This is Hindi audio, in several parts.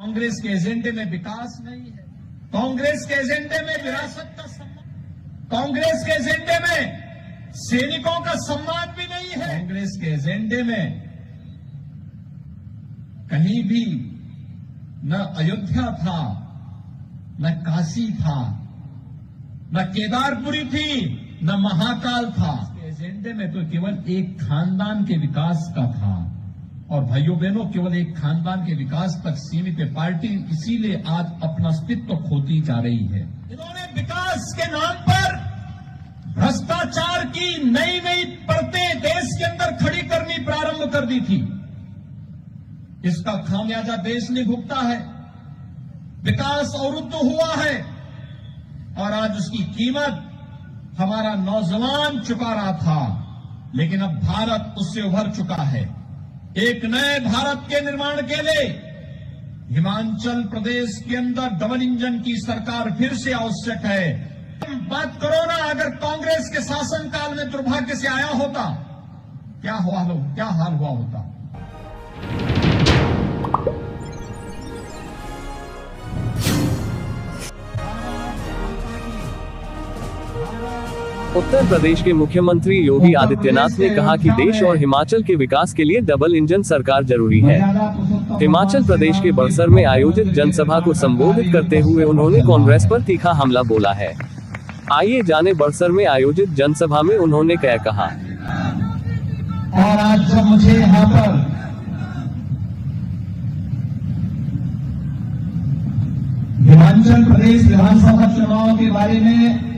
कांग्रेस के एजेंडे में विकास नहीं है, कांग्रेस के एजेंडे में विरासत का सम्मान, कांग्रेस के एजेंडे में सैनिकों का सम्मान भी नहीं है, कांग्रेस के एजेंडे में कहीं भी न अयोध्या था, न काशी था, न केदारपुरी थी, न महाकाल था। एजेंडे में तो केवल एक खानदान के विकास का था और भाइयों बहनों केवल एक खानदान के विकास तक सीमित है। पार्टी इसीलिए आज अपना अस्तित्व खोती जा रही है। इन्होंने विकास के नाम पर भ्रष्टाचार की नई नई परतें देश के अंदर खड़ी करनी प्रारंभ कर दी थी। इसका खामियाजा देश ने भुगता है। विकास अवरुद्ध हुआ है और आज उसकी कीमत हमारा नौजवान चुका रहा था, लेकिन अब भारत उससे उभर चुका है। एक नए भारत के निर्माण के लिए हिमाचल प्रदेश के अंदर डबल इंजन की सरकार फिर से आवश्यक है। बात करो ना, अगर कांग्रेस के शासनकाल में दुर्भाग्य से आया होता, क्या हाल हुआ होता। उत्तर प्रदेश के मुख्यमंत्री योगी आदित्यनाथ ने कहा कि देश और हिमाचल के विकास के लिए डबल इंजन सरकार जरूरी है। हिमाचल प्रदेश के बड़सर में आयोजित जनसभा को संबोधित करते हुए उन्होंने कांग्रेस पर तीखा हमला बोला है। आइए जाने बड़सर में आयोजित जनसभा में उन्होंने क्या कहा। और आज जब मुझे यहाँ पर हिमाचल प्रदेश विधानसभा चुनाव के बारे में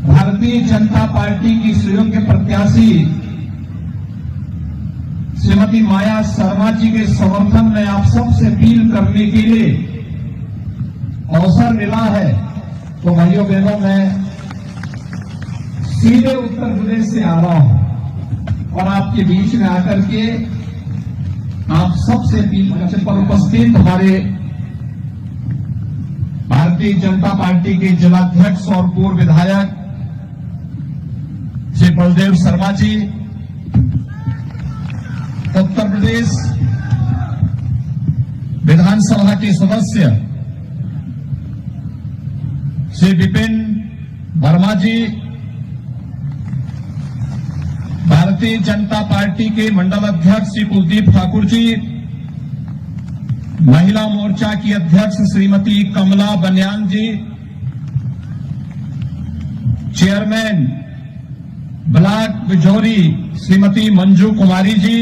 भारतीय जनता पार्टी की सुयोग्य प्रत्याशी श्रीमती माया शर्मा जी के समर्थन में आप सबसे अपील करने के लिए अवसर मिला है, तो भाइयों बहनों मैं सीधे उत्तर प्रदेश से आ रहा हूं और आपके बीच में आकर के आप सबसे अपील पर उपस्थित हमारे भारतीय जनता पार्टी के जिलाध्यक्ष और पूर्व विधायक श्री बलदेव शर्मा जी, उत्तर प्रदेश विधानसभा के सदस्य श्री विपिन वर्मा जी, भारतीय जनता पार्टी के मंडल अध्यक्ष श्री कुलदीप ठाकुर जी, महिला मोर्चा की अध्यक्ष श्रीमती कमला बनियान जी, चेयरमैन ब्लॉक बिजौरी श्रीमती मंजू कुमारी जी,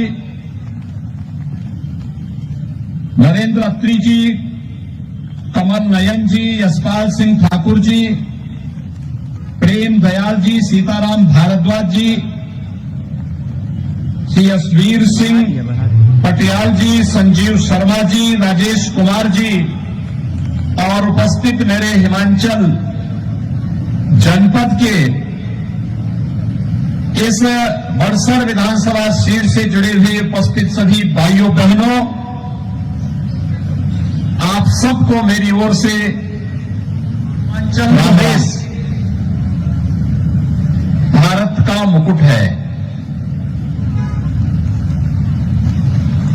नरेंद्र अत्री जी, कमल नयन जी, यशपाल सिंह ठाकुर जी, प्रेम दयाल जी, सीताराम भारद्वाज जी, श्री यशवीर सिंह पटियाल जी, संजीव शर्मा जी, राजेश कुमार जी और उपस्थित मेरे हिमाचल जनपद के इस बड़सर विधानसभा सीट से जुड़े हुए उपस्थित सभी भाइयों बहनों, आप सबको मेरी ओर से हिमाचल प्रदेश भारत का मुकुट है,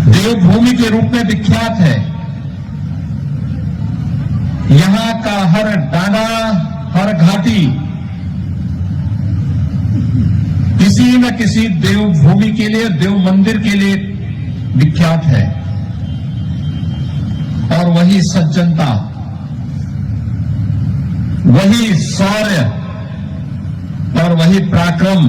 देवभूमि के रूप में विख्यात है। यहां का हर डाना, हर घाटी किसी न किसी देवभूमि के लिए, देव मंदिर के लिए विख्यात है। और वही सज्जनता, वही शौर्य और वही पराक्रम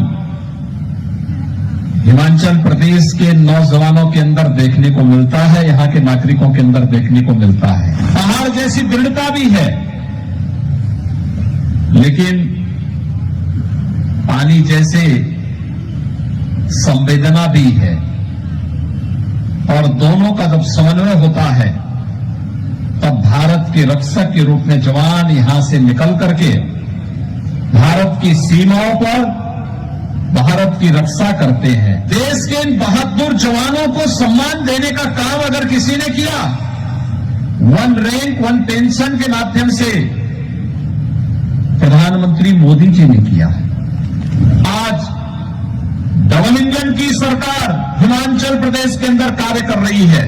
हिमाचल प्रदेश के नौजवानों के अंदर देखने को मिलता है, यहां के नागरिकों के अंदर देखने को मिलता है। पहाड़ जैसी दृढ़ता भी है, लेकिन पानी जैसे संवेदना भी है। और दोनों का जब समन्वय होता है तब भारत के रक्षक के रूप में जवान यहां से निकल करके भारत की सीमाओं पर भारत की रक्षा करते हैं। देश के इन बहादुर जवानों को सम्मान देने का काम अगर किसी ने किया, वन रैंक वन पेंशन के माध्यम से प्रधानमंत्री मोदी जी ने किया। आज डबल इंजन की सरकार हिमाचल प्रदेश के अंदर कार्य कर रही है।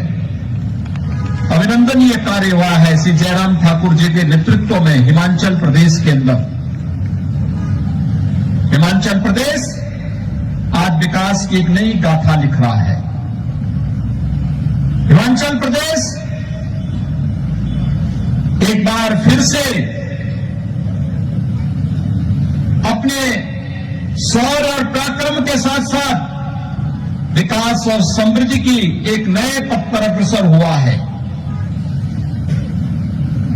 अभिनंदनीय कार्य हुआ है श्री जयराम ठाकुर जी के नेतृत्व में हिमाचल प्रदेश के अंदर। हिमाचल प्रदेश आज विकास की एक नई गाथा लिख रहा है। हिमाचल प्रदेश एक बार फिर से अपने शौर्य और पराक्रम के साथ साथ विकास और समृद्धि की एक नए पथ पर अग्रसर हुआ है।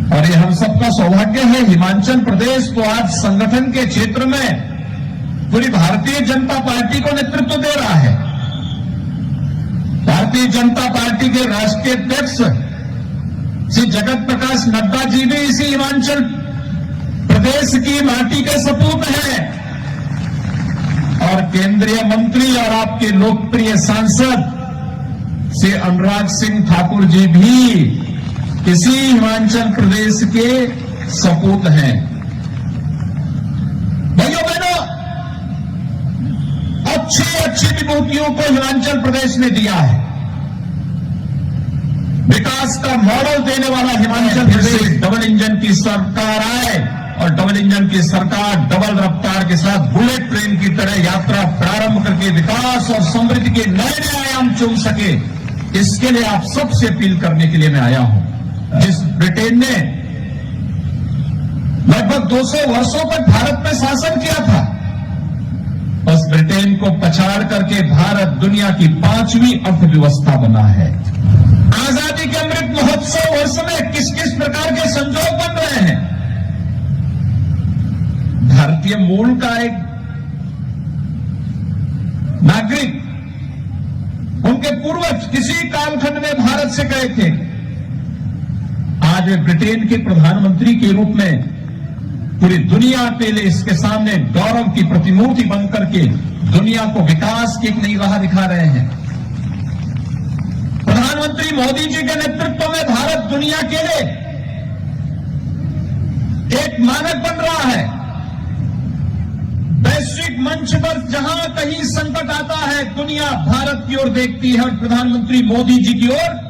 और ये हम सबका सौभाग्य है, हिमाचल प्रदेश तो आज संगठन के क्षेत्र में पूरी भारतीय जनता पार्टी को नेतृत्व दे रहा है। भारतीय जनता पार्टी के राष्ट्रीय अध्यक्ष श्री जगत प्रकाश नड्डा जी भी इसी हिमाचल प्रदेश की माटी के सपूत हैं और केंद्रीय मंत्री और आपके लोकप्रिय सांसद श्री अनुराग सिंह ठाकुर जी भी इसी हिमाचल प्रदेश के सपूत हैं। भाइयों बहनों, अच्छी विभूतियों को हिमाचल प्रदेश ने दिया है। विकास का मॉडल देने वाला हिमाचल प्रदेश डबल इंजन की सरकार आए और डबल इंजन की सरकार डबल रफ्तार के साथ बुलेट ट्रेन की तरह यात्रा प्रारंभ करके विकास और समृद्धि के नए नए आयाम चुन सके, इसके लिए आप सबसे अपील करने के लिए मैं आया हूं। जिस ब्रिटेन ने लगभग 200 वर्षों तक भारत में शासन किया था, उस ब्रिटेन को पछाड़ करके भारत दुनिया की 5वीं अर्थव्यवस्था बना है। आजादी के अमृत महोत्सव वर्ष में किस किस प्रकार के संजोग बन रहे हैं। भारतीय मूल का एक नागरिक, उनके पूर्वज किसी कालखंड में भारत से गए थे, आज वे ब्रिटेन के प्रधानमंत्री के रूप में पूरी दुनिया के लिए इसके सामने गौरव की प्रतिमूर्ति बनकर के दुनिया को विकास की एक नई राह दिखा रहे हैं। प्रधानमंत्री मोदी जी के नेतृत्व में भारत दुनिया के लिए एक मानक बन रहा है। वैश्विक मंच पर जहां कहीं संकट आता है, दुनिया भारत की ओर देखती है और प्रधानमंत्री मोदी जी की ओर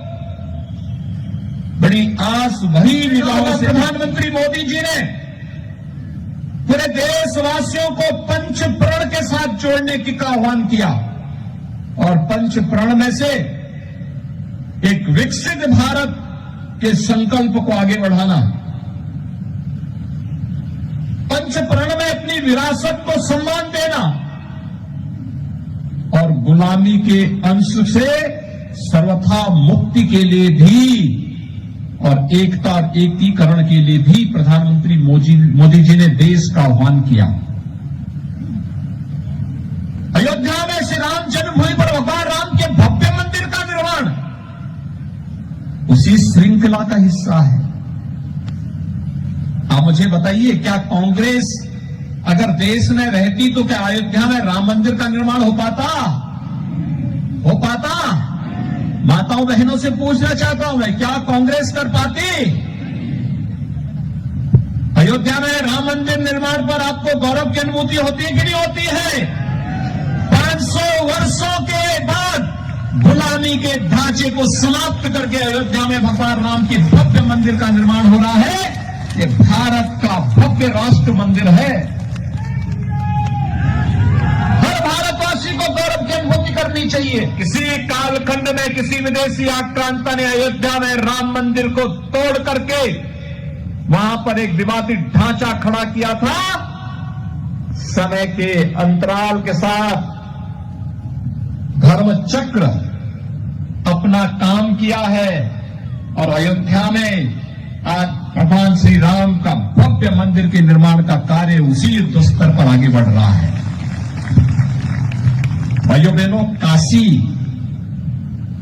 बड़ी आस भरी निगाहों से प्रधानमंत्री मोदी जी ने पूरे देशवासियों को पंच प्रण के साथ जोड़ने का आह्वान किया और पंच प्रण में से एक विकसित भारत के संकल्प को आगे बढ़ाना। पंच प्रण में अपनी विरासत को सम्मान देना और गुलामी के अंश से सर्वथा मुक्ति के लिए भी और एकता और एकीकरण के लिए भी प्रधानमंत्री मोदी जी ने देश का आह्वान किया। अयोध्या में श्री राम जन्मभूमि पर भगवान राम के भव्य मंदिर का निर्माण उसी श्रृंखला का हिस्सा है। आप मुझे बताइए, क्या कांग्रेस अगर देश में रहती तो क्या अयोध्या में राम मंदिर का निर्माण हो पाता? माताओं बहनों से पूछना चाहता हूं मैं, क्या कांग्रेस कर पाती? अयोध्या में राम मंदिर निर्माण पर आपको गौरव की अनुभूति होती है कि नहीं होती है? 500 वर्षों के बाद गुलामी के ढांचे को समाप्त करके अयोध्या में भगवान राम के भव्य मंदिर का निर्माण हो रहा है। ये भारत का भव्य राष्ट्र मंदिर है। हर भारतवासी को गौरव की अनुभूति करनी चाहिए। किसी कालखंड में किसी विदेशी आक्रांता ने अयोध्या में राम मंदिर को तोड़ करके वहां पर एक विवादित ढांचा खड़ा किया था। समय के अंतराल के साथ धर्म चक्र अपना काम किया है और अयोध्या में आज भगवान श्री राम का भव्य मंदिर के निर्माण का कार्य उसी युद्ध स्तर पर आगे बढ़ रहा है। भाइयों बहनों, काशी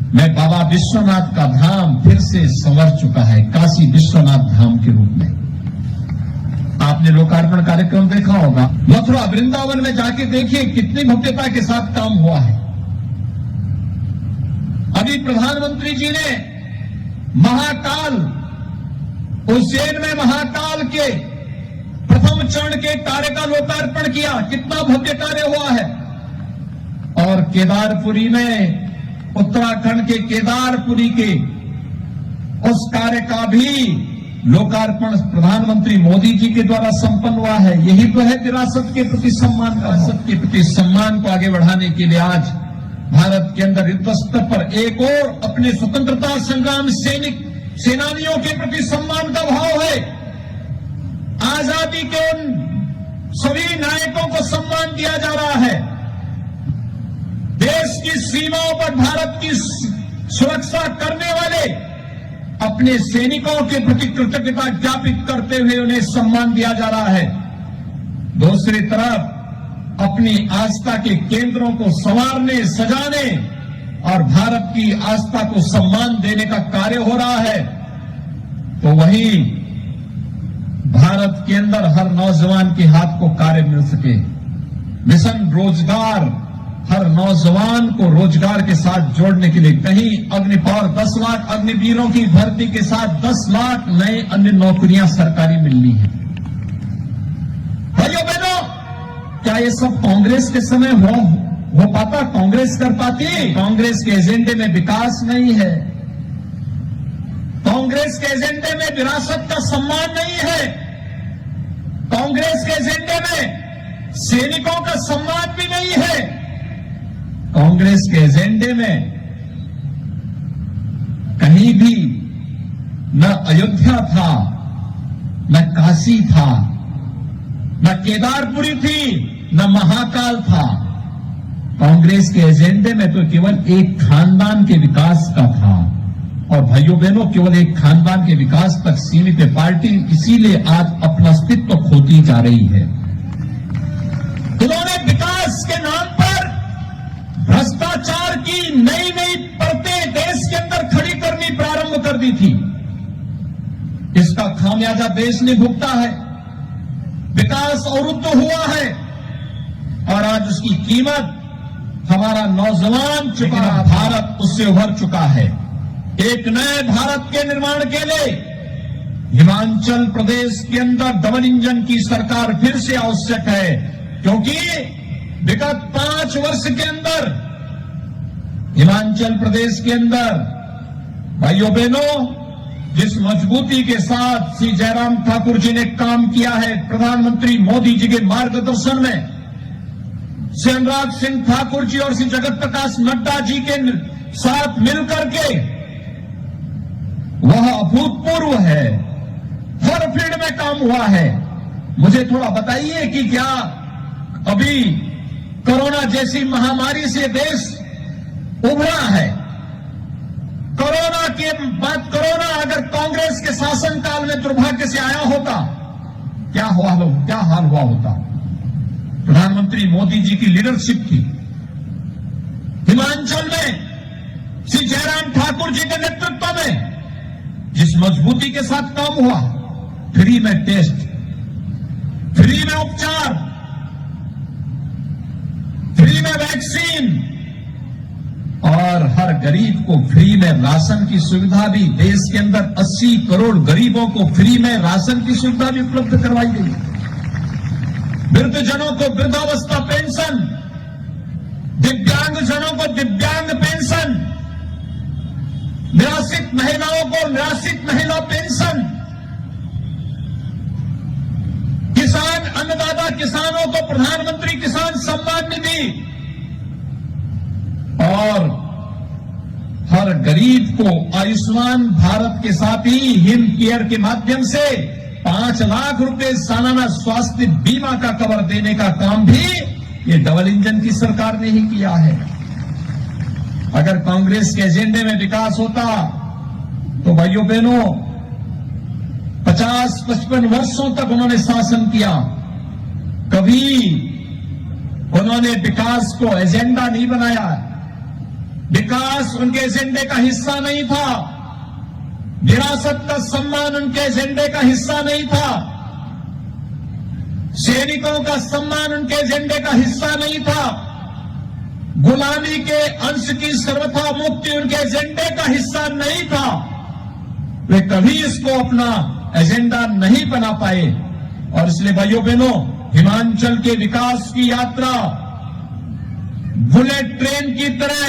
में बाबा विश्वनाथ का धाम फिर से संवर चुका है, काशी विश्वनाथ धाम के रूप में। आपने लोकार्पण कार्यक्रम देखा होगा। मथुरा वृंदावन में जाके देखिए कितनी भव्यता के साथ काम हुआ है। अभी प्रधानमंत्री जी ने महाकाल, उज्जैन में महाकाल के प्रथम चरण के कार्य का लोकार्पण किया। कितना भव्य कार्य हुआ है। और केदारपुरी में उत्तराखंड के केदारपुरी के उस कार्य का भी लोकार्पण प्रधानमंत्री मोदी जी के द्वारा संपन्न हुआ है। यही तो है विरासत के प्रति सम्मान का। विरासत के प्रति सम्मान को आगे बढ़ाने के लिए आज भारत के अंदर युद्ध स्तर पर एक और अपने स्वतंत्रता संग्राम सेनानियों के प्रति सम्मान का भाव है। आजादी के उन सभी नायकों को सम्मान दिया जा रहा है। देश की सीमाओं पर भारत की सुरक्षा करने वाले अपने सैनिकों के प्रति कृतज्ञता ज्ञापित करते हुए उन्हें सम्मान दिया जा रहा है। दूसरी तरफ अपनी आस्था के केंद्रों को संवारने, सजाने और भारत की आस्था को सम्मान देने का कार्य हो रहा है। तो वहीं भारत के अंदर हर नौजवान के हाथ को कार्य मिल सके। मिशन रोजगार हर नौजवान को रोजगार के साथ जोड़ने के लिए कहीं अग्निपॉवर 10 लाख अग्निवीरों की भर्ती के साथ 10 लाख नए अन्य नौकरियां सरकारी मिलनी है। भाइयों बहनों, क्या ये सब कांग्रेस के समय हो पाता? कांग्रेस कर पाती? कांग्रेस के एजेंडे में विकास नहीं है। कांग्रेस के एजेंडे में विरासत का सम्मान नहीं है। कांग्रेस के एजेंडे में सैनिकों का सम्मान भी नहीं है। कांग्रेस के एजेंडे में कहीं भी न अयोध्या था, न काशी था, न केदारपुरी थी, न महाकाल था। कांग्रेस के एजेंडे में तो केवल एक खानदान के विकास का था। और भाइयों बहनों, केवल एक खानदान के विकास तक सीमित है पार्टी, इसीलिए आज अपना अस्तित्व खोती जा रही है। उन्होंने विकास के नाम पर भ्रष्टाचार की नई नई परतें देश के अंदर खड़ी करनी प्रारंभ कर दी थी। इसका खामियाजा देश ने भुगता है। विकास अवरुद्ध हुआ है और आज उसकी कीमत हमारा नौजवान चुका। भारत उससे उभर चुका है। एक नए भारत के निर्माण के लिए हिमाचल प्रदेश के अंदर डबल इंजन की सरकार फिर से आवश्यक है, क्योंकि विगत 5 वर्ष के अंदर हिमाचल प्रदेश के अंदर भाइयों बहनों जिस मजबूती के साथ श्री जयराम ठाकुर जी ने काम किया है, प्रधानमंत्री मोदी जी के मार्गदर्शन में श्री अनुराग सिंह ठाकुर जी और श्री जगत प्रकाश नड्डा जी के साथ मिलकर के, वह अभूतपूर्व है। हर फील्ड में काम हुआ है। मुझे थोड़ा बताइए कि क्या अभी कोरोना जैसी महामारी से देश उभरा है? कोरोना के बाद कोरोना अगर कांग्रेस के शासनकाल में दुर्भाग्य से आया होता, क्या हाल हुआ होता? प्रधानमंत्री मोदी जी की लीडरशिप थी। हिमाचल में श्री जयराम ठाकुर जी के नेतृत्व में जिस मजबूती के साथ काम हुआ, फ्री में टेस्ट, फ्री में उपचार, फ्री में वैक्सीन और हर गरीब को फ्री में राशन की सुविधा भी, देश के अंदर 80 करोड़ गरीबों को फ्री में राशन की सुविधा भी उपलब्ध करवाई गई। वृद्धजनों को वृद्धावस्था पेंशन, दिव्यांगजनों को दिव्यांग पेंशन, निराश्रित महिलाओं को निराश्रित महिला पेंशन, किसान अन्नदाता किसानों को प्रधानमंत्री किसान सम्मान निधि और हर गरीब को आयुष्मान भारत के साथ ही हिम केयर के माध्यम से 5 लाख रुपए सालाना स्वास्थ्य बीमा का कवर देने का काम भी ये डबल इंजन की सरकार ने ही किया है। अगर कांग्रेस के एजेंडे में विकास होता तो भाइयों बहनों 50-55 वर्षों तक उन्होंने शासन किया, कभी उन्होंने विकास को एजेंडा नहीं बनाया। विकास उनके एजेंडे का हिस्सा नहीं था। विरासत का सम्मान उनके एजेंडे का हिस्सा नहीं था। सैनिकों का सम्मान उनके एजेंडे का हिस्सा नहीं था। गुलामी के अंश की सर्वथा मुक्ति उनके एजेंडे का हिस्सा नहीं था। वे कभी इसको अपना एजेंडा नहीं बना पाए और इसलिए भाइयों बहनों हिमाचल के विकास की यात्रा बुलेट ट्रेन की तरह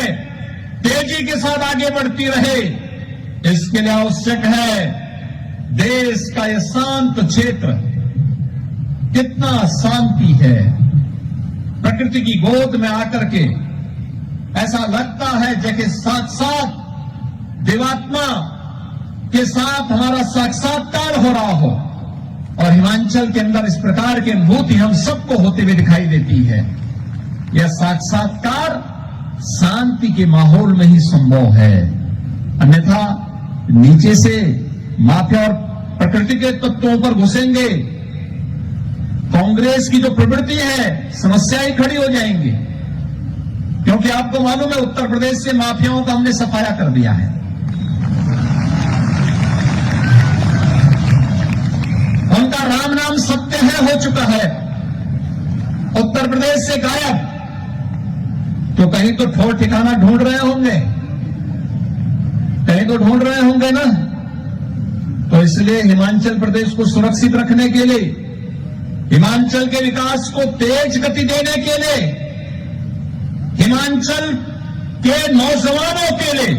तेजी के साथ आगे बढ़ती रहे। इसके लिए आवश्यक है देश का यह शांत क्षेत्र, कितना शांति है। प्रकृति की गोद में आकर के ऐसा लगता है जैसे साक्षात देवात्मा के साथ हमारा साक्षात्कार हो रहा हो। और हिमाचल के अंदर इस प्रकार की अनुभूति हम सबको होते हुए दिखाई देती है। यह साक्षात्कार शांति के माहौल में ही संभव है, अन्यथा नीचे से माफिया और प्रकृति के तत्वों पर घुसेंगे, कांग्रेस की जो प्रवृत्ति है समस्याएं खड़ी हो जाएंगी। क्योंकि आपको मालूम है उत्तर प्रदेश से माफियाओं का हमने सफाया कर दिया है। उनका राम नाम सत्य है हो चुका है, उत्तर प्रदेश से गायब। तो कहीं तो ठोर ठिकाना ढूंढ रहे होंगे, कहीं तो ढूंढ रहे होंगे ना। तो इसलिए हिमाचल प्रदेश को सुरक्षित रखने के लिए, हिमाचल के विकास को तेज गति देने के लिए, हिमाचल के नौजवानों के लिए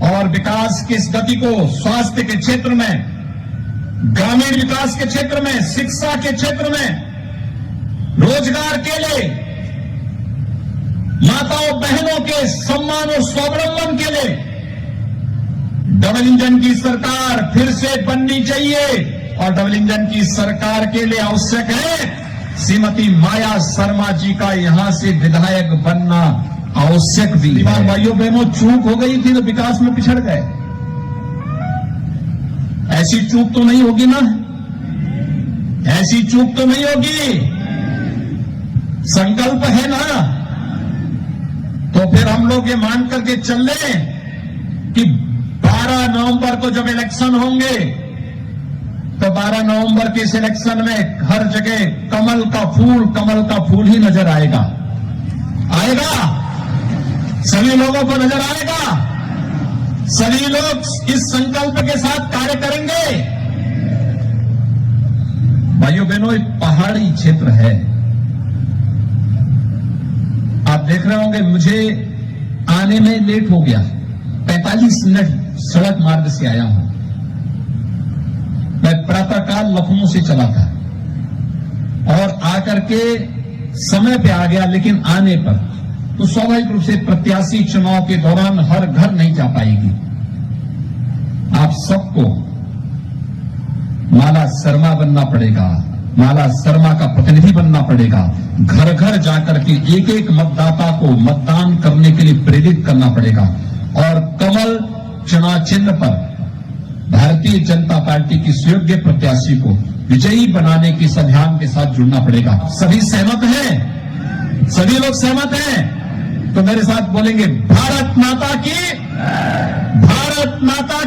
और विकास की इस गति को स्वास्थ्य के क्षेत्र में, ग्रामीण विकास के क्षेत्र में, शिक्षा के क्षेत्र में, रोजगार के लिए, माताओं बहनों के सम्मान और स्वावलंबन के लिए डबल इंजन की सरकार फिर से बननी चाहिए। और डबल इंजन की सरकार के लिए आवश्यक है श्रीमती माया शर्मा जी का यहां से विधायक बनना आवश्यक भी है। भाइयों बहनों, चूक हो गई थी तो विकास में पिछड़ गए, ऐसी चूक तो नहीं होगी ना, ऐसी चूक तो नहीं होगी। संकल्प है ना, तो फिर हम लोग ये मान करके चल लें कि 12 नवंबर को जब इलेक्शन होंगे तो 12 नवंबर के इस इलेक्शन में हर जगह कमल का फूल ही नजर आएगा, सभी लोगों को नजर आएगा। सभी लोग इस संकल्प के साथ कार्य करेंगे। भाइयों बहनों, एक पहाड़ी क्षेत्र है, आप देख रहे होंगे मुझे आने में लेट हो गया, 45 मिनट सड़क मार्ग से आया हूं। मैं प्रातःकाल लखनऊ से चला था और आकर के समय पे आ गया, लेकिन आने पर तो स्वाभाविक रूप से प्रत्याशी चुनाव के दौरान हर घर नहीं जा पाएगी। आप सबको माला शर्मा बनना पड़ेगा, माला शर्मा का प्रतिनिधि बनना पड़ेगा। घर घर जाकर के एक एक मतदाता को मतदान करने के लिए प्रेरित करना पड़ेगा और कमल चुनाव चिन्ह पर भारतीय जनता पार्टी की सुयोग्य प्रत्याशी को विजयी बनाने की इस अभियान के साथ जुड़ना पड़ेगा। सभी सहमत हैं? सभी लोग सहमत हैं? तो मेरे साथ बोलेंगे भारत माता की, भारत माता